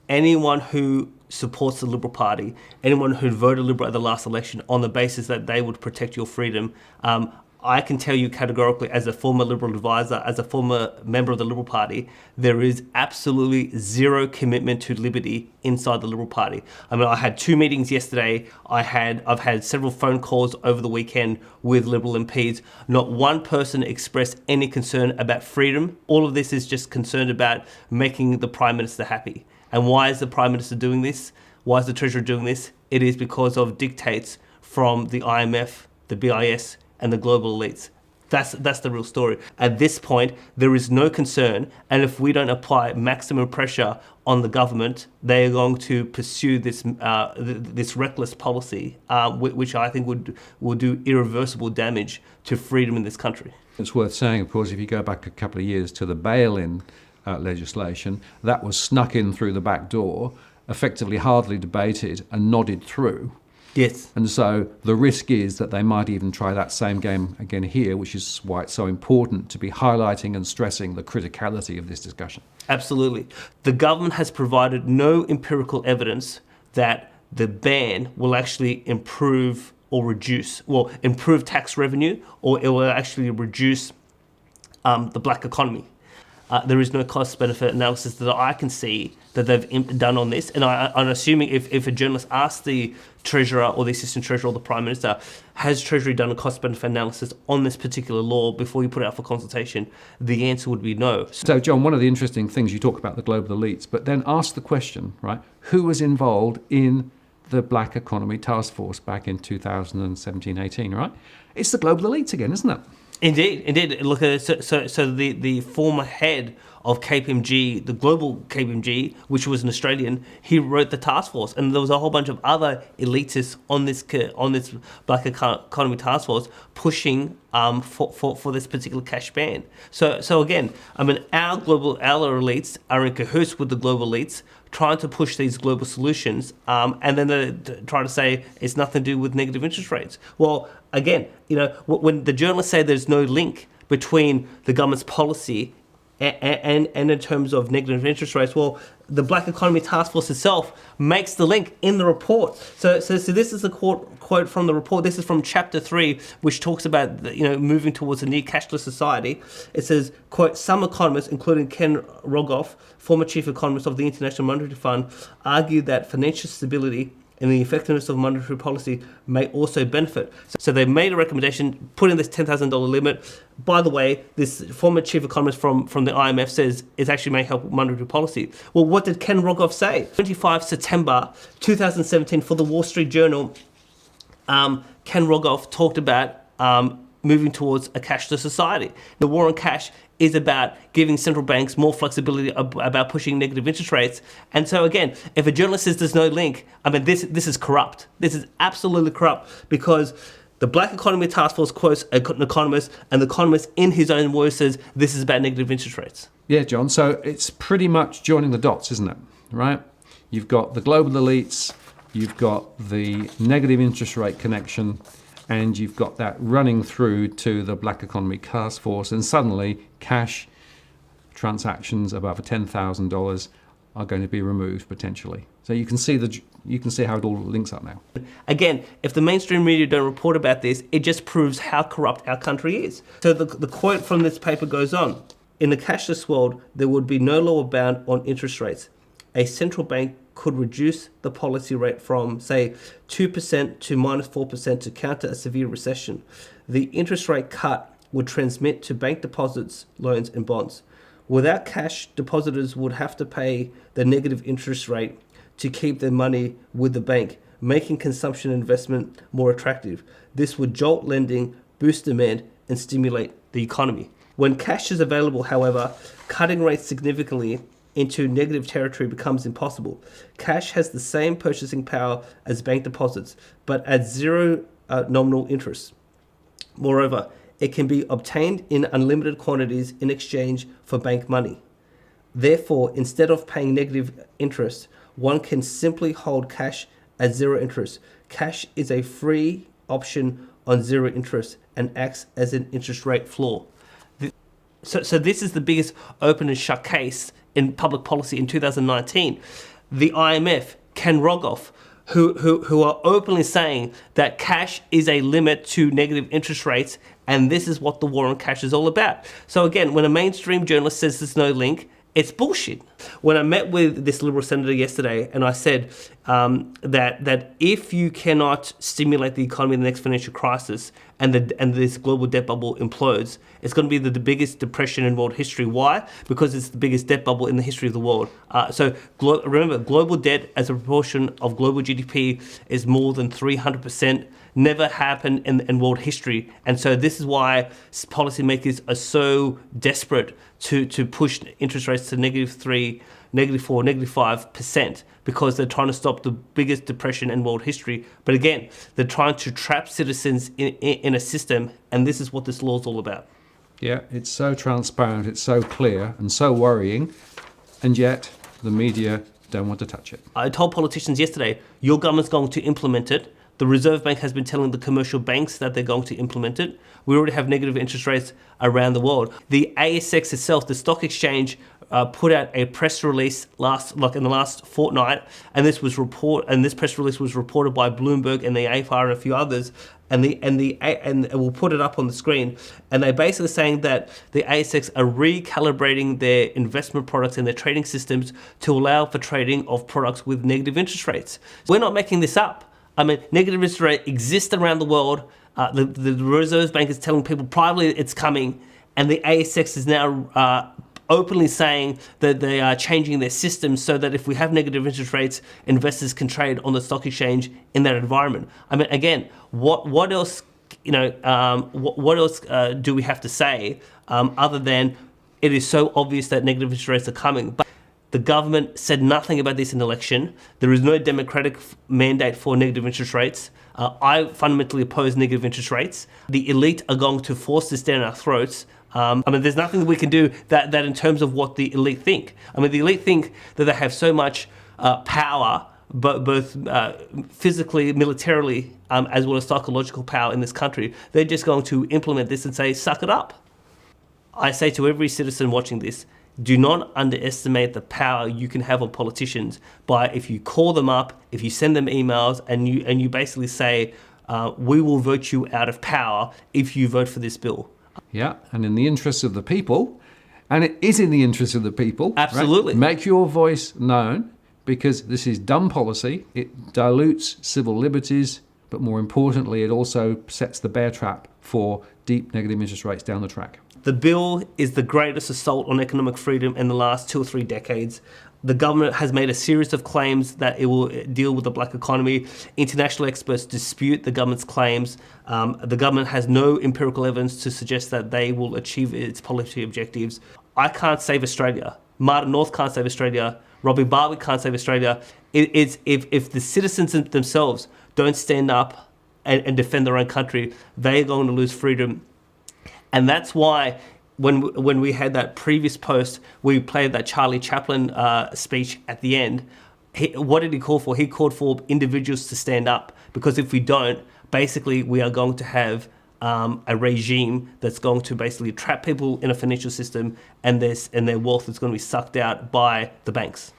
anyone who supports the Liberal Party, anyone who voted Liberal at the last election on the basis that they would protect your freedom, I can tell you categorically, as a former Liberal advisor, as a former member of the Liberal Party, there is absolutely zero commitment to liberty inside the Liberal Party. I mean, I had 2 meetings yesterday. I've had several phone calls over the weekend with Liberal MPs. Not one person expressed any concern about freedom. All of this is just concerned about making the Prime Minister happy. And why is the Prime Minister doing this? Why is the Treasurer doing this? It is because of dictates from the IMF, the BIS, and the global elites. That's the real story. At this point, there is no concern, and if we don't apply maximum pressure on the government, they are going to pursue this reckless policy, which I think will do irreversible damage to freedom in this country. It's worth saying, of course, if you go back a couple of years to the bail-in legislation, that was snuck in through the back door, effectively hardly debated and nodded through. Yes. And so the risk is that they might even try that same game again here, which is why it's so important to be highlighting and stressing the criticality of this discussion. Absolutely. The government has provided no empirical evidence that the ban will actually improve tax revenue, or it will actually reduce the black economy. There is no cost-benefit analysis that I can see that they've done on this. And I'm assuming if a journalist asks the Treasurer or the Assistant Treasurer or the Prime Minister, has Treasury done a cost-benefit analysis on this particular law before you put it out for consultation, the answer would be no. So, John, one of the interesting things, you talk about the global elites, but then ask the question, right, who was involved in the Black Economy Task Force back in 2017-18, right? It's the global elites again, isn't it? Indeed. Look at it. So the former head of KPMG, the global KPMG, which was an Australian, he wrote the task force, and there was a whole bunch of other elitists on this Black Economy Task Force pushing for this particular cash ban. So again, I mean, our elites are in cahoots with the global elites, trying to push these global solutions, and then they try to say it's nothing to do with negative interest rates. Well, again, when the journalists say there's no link between the government's policy and in terms of negative interest rates, well, the Black Economy Task Force itself makes the link in the report. So this is a quote from the report. This is from Chapter 3, which talks about moving towards a near cashless society. It says, quote, some economists, including Ken Rogoff, former chief economist of the International Monetary Fund, argue that financial stability and the effectiveness of monetary policy may also benefit. So they made a recommendation, put in this $10,000 limit. By the way, this former chief economist from the IMF says it actually may help monetary policy. Well, what did Ken Rogoff say? 25 September 2017 for the Wall Street Journal, Ken Rogoff talked about moving towards a cashless society. The war on cash is about giving central banks more flexibility about pushing negative interest rates. And so again, if a journalist says there's no link, I mean, this is corrupt. This is absolutely corrupt, because the Black Economy Task Force quotes an economist, and the economist in his own words says this is about negative interest rates. Yeah, John, so it's pretty much joining the dots, isn't it? Right? You've got the global elites, you've got the negative interest rate connection, and you've got that running through to the Black Economy Task Force, and suddenly cash transactions above $10,000 are going to be removed potentially. So you can see how it all links up now. Again, if the mainstream media don't report about this, it just proves how corrupt our country is. So the quote from this paper goes on: in the cashless world, there would be no lower bound on interest rates. A central bank could reduce the policy rate from, say, 2% to -4% to counter a severe recession. The interest rate cut would transmit to bank deposits, loans, and bonds. Without cash, depositors would have to pay the negative interest rate to keep their money with the bank, making consumption and investment more attractive. This would jolt lending, boost demand, and stimulate the economy. When cash is available, however, cutting rates significantly into negative territory becomes impossible. Cash has the same purchasing power as bank deposits, but at zero nominal interest. Moreover, it can be obtained in unlimited quantities in exchange for bank money. Therefore, instead of paying negative interest, one can simply hold cash at zero interest. Cash is a free option on zero interest and acts as an interest rate floor. So this is the biggest open and shut case in public policy in 2019. the IMF, Ken Rogoff, who are openly saying that cash is a limit to negative interest rates, and this is what the war on cash is all about. So again, when a mainstream journalist says there's no link, it's bullshit. When I met with this Liberal senator yesterday, and I said that if you cannot stimulate the economy in the next financial crisis, and this global debt bubble implodes, it's going to be the biggest depression in world history. Why? Because it's the biggest debt bubble in the history of the world. Remember, global debt as a proportion of global GDP is more than 300%. Never happened in world history. And so this is why policymakers are so desperate to push interest rates to -3, -4, -5%, because they're trying to stop the biggest depression in world history. But again, they're trying to trap citizens in a system, and this is what this law is all about. Yeah, it's so transparent, it's so clear and so worrying, and yet the media don't want to touch it. I told politicians yesterday, your government's going to implement it. The Reserve Bank has been telling the commercial banks that they're going to implement it. We already have negative interest rates around the world. The ASX itself, the stock exchange, put out a press release in the last fortnight, and this press release was reported by Bloomberg and the AFR and a few others, and we'll put it up on the screen. And they're basically saying that the ASX are recalibrating their investment products and their trading systems to allow for trading of products with negative interest rates. We're not making this up. I mean, negative interest rate exists around the world. The Reserve Bank is telling people privately it's coming, and the ASX is now openly saying that they are changing their systems so that if we have negative interest rates, investors can trade on the stock exchange in that environment. I mean, again, what else? What else do we have to say other than it is so obvious that negative interest rates are coming? But the government said nothing about this in the election. There is no democratic mandate for negative interest rates. I fundamentally oppose negative interest rates. The elite are going to force this down our throats. There's nothing that we can do that in terms of what the elite think. The elite think that they have so much power, both physically, militarily, as well as psychological power in this country. They're just going to implement this and say, suck it up. I say to every citizen watching this, do not underestimate the power you can have on politicians by if you call them up, if you send them emails, and you basically say, we will vote you out of power if you vote for this bill. Yeah, and in the interests of the people, and it is in the interests of the people. Absolutely. Right? Make your voice known, because this is dumb policy. It dilutes civil liberties, but more importantly, it also sets the bear trap for deep negative interest rates down the track. The bill is the greatest assault on economic freedom in the last 2 or 3 decades. The government has made a series of claims that it will deal with the black economy. International experts dispute the government's claims. The government has no empirical evidence to suggest that they will achieve its policy objectives. I can't save Australia. Martin North can't save Australia. Robbie Barwick can't save Australia. If the citizens themselves don't stand up and defend their own country, they're going to lose freedom. And that's why when we had that previous post, we played that Charlie Chaplin speech at the end. What did he call for? He called for individuals to stand up, because if we don't, basically we are going to have a regime that's going to basically trap people in a financial system, and their wealth is going to be sucked out by the banks.